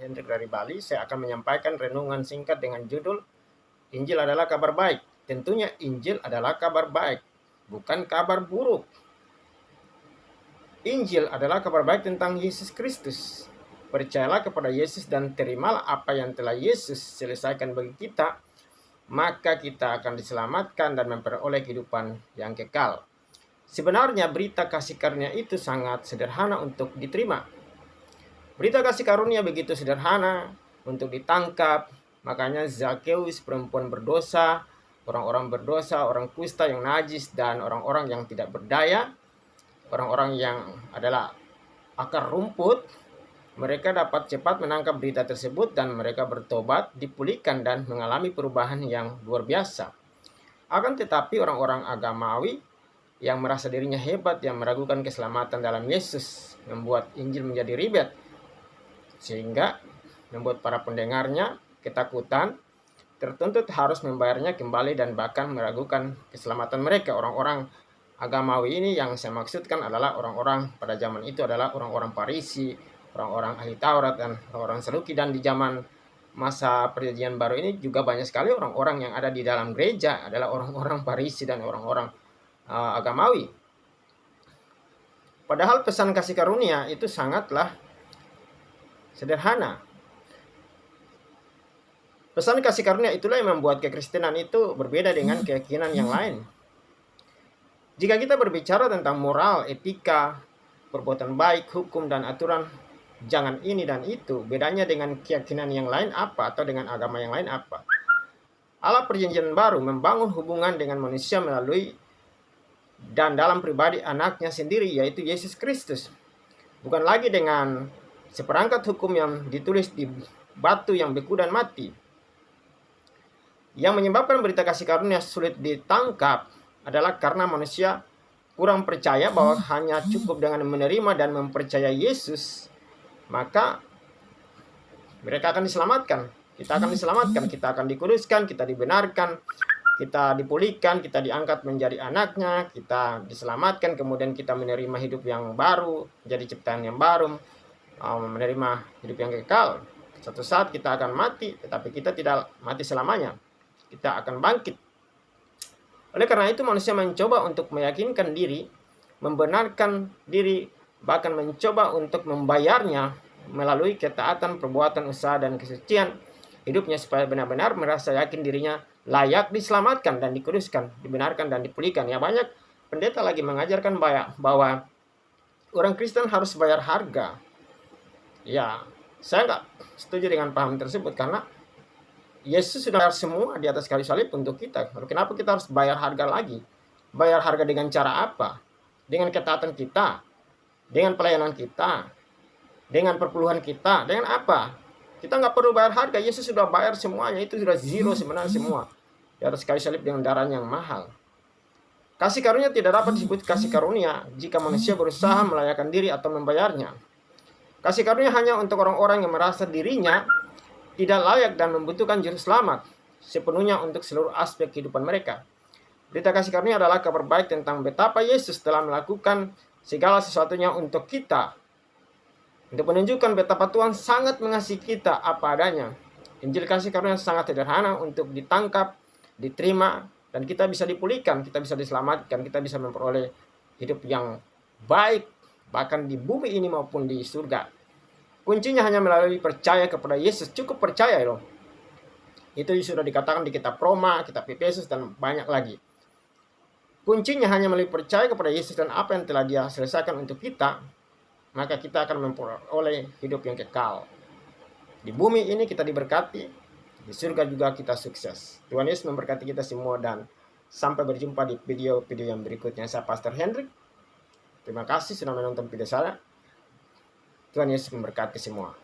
Hendrik dari Bali. Saya akan menyampaikan renungan singkat dengan judul Injil adalah kabar baik. Tentunya Injil adalah kabar baik, bukan kabar buruk. Injil adalah kabar baik tentang Yesus Kristus. Percayalah kepada Yesus dan terimalah apa yang telah Yesus selesaikan bagi kita, maka kita akan diselamatkan dan memperoleh kehidupan yang kekal. Sebenarnya berita kasih karunia itu sangat sederhana untuk diterima. Berita kasih karunia begitu sederhana untuk ditangkap, makanya Zakheus, perempuan berdosa, orang-orang berdosa, orang kusta yang najis, dan orang-orang yang tidak berdaya, orang-orang yang adalah akar rumput, mereka dapat cepat menangkap berita tersebut dan mereka bertobat, dipulihkan, dan mengalami perubahan yang luar biasa. Akan tetapi orang-orang agamawi yang merasa dirinya hebat, yang meragukan keselamatan dalam Yesus, membuat Injil menjadi ribet, sehingga membuat para pendengarnya ketakutan, tertuntut harus membayarnya kembali dan bahkan meragukan keselamatan mereka. Orang-orang agamawi ini yang saya maksudkan adalah orang-orang pada zaman itu adalah orang-orang Farisi, orang-orang ahli Taurat, dan orang-orang Saduki. Dan di zaman masa Perjanjian Baru ini juga banyak sekali orang-orang yang ada di dalam gereja adalah orang-orang Farisi dan orang-orang agamawi. Padahal pesan kasih karunia itu sangatlah sederhana. Pesan kasih karunia itulah yang membuat kekristenan itu berbeda dengan keyakinan yang lain. Jika kita berbicara tentang moral, etika, perbuatan baik, hukum, dan aturan, jangan ini dan itu, bedanya dengan keyakinan yang lain apa atau dengan agama yang lain apa? Allah Perjanjian Baru membangun hubungan dengan manusia melalui dan dalam pribadi anaknya sendiri, yaitu Yesus Kristus. Bukan lagi dengan seperangkat hukum yang ditulis di batu yang beku dan mati. Yang menyebabkan berita kasih karunia sulit ditangkap adalah karena manusia kurang percaya bahwa hanya cukup dengan menerima dan mempercayai Yesus, maka mereka akan diselamatkan. Kita akan diselamatkan, kita akan dikuduskan, kita dibenarkan, kita dipulihkan, kita diangkat menjadi anaknya, kita diselamatkan, kemudian kita menerima hidup yang baru, menjadi ciptaan yang baru, menerima hidup yang kekal. Suatu saat kita akan mati, tetapi kita tidak mati selamanya. Kita akan bangkit. Oleh karena itu manusia mencoba untuk meyakinkan diri, membenarkan diri, bahkan mencoba untuk membayarnya melalui ketaatan, perbuatan, usaha, dan kesucian hidupnya supaya benar-benar merasa yakin dirinya layak diselamatkan dan dikuduskan, dibenarkan dan dipulihkan. Ya, banyak pendeta lagi mengajarkan bahwa orang Kristen harus bayar harga. Ya, saya nggak setuju dengan paham tersebut karena Yesus sudah bayar semua di atas kayu salib untuk kita. Lalu kenapa kita harus bayar harga lagi? Bayar harga dengan cara apa? Dengan ketaatan kita, dengan pelayanan kita, dengan perpuluhan kita, dengan apa? Kita nggak perlu bayar harga, Yesus sudah bayar semuanya, itu sudah zero sebenarnya semua. Di atas kayu salib dengan darah yang mahal. Kasih karunia tidak dapat disebut kasih karunia jika manusia berusaha melayakan diri atau membayarnya. Kasih karunia hanya untuk orang-orang yang merasa dirinya tidak layak dan membutuhkan juru selamat sepenuhnya untuk seluruh aspek kehidupan mereka. Berita kasih karunia adalah kabar baik tentang betapa Yesus telah melakukan segala sesuatunya untuk kita, untuk menunjukkan betapa Tuhan sangat mengasihi kita apa adanya. Injil kasih karunia sangat sederhana untuk ditangkap, diterima, dan kita bisa dipulihkan, kita bisa diselamatkan, kita bisa memperoleh hidup yang baik, bahkan di bumi ini maupun di surga. Kuncinya hanya melalui percaya kepada Yesus, cukup percaya loh. Itu sudah dikatakan di kitab Roma, kitab Efesus, dan banyak lagi. Kuncinya hanya melalui percaya kepada Yesus dan apa yang telah Dia selesaikan untuk kita, maka kita akan memperoleh hidup yang kekal. Di bumi ini kita diberkati, di surga juga kita sukses. Tuhan Yesus memberkati kita semua dan sampai berjumpa di video-video yang berikutnya. Saya Pastor Hendrik. Terima kasih sudah menonton video saya. Tuhan Yesus memberkati semua.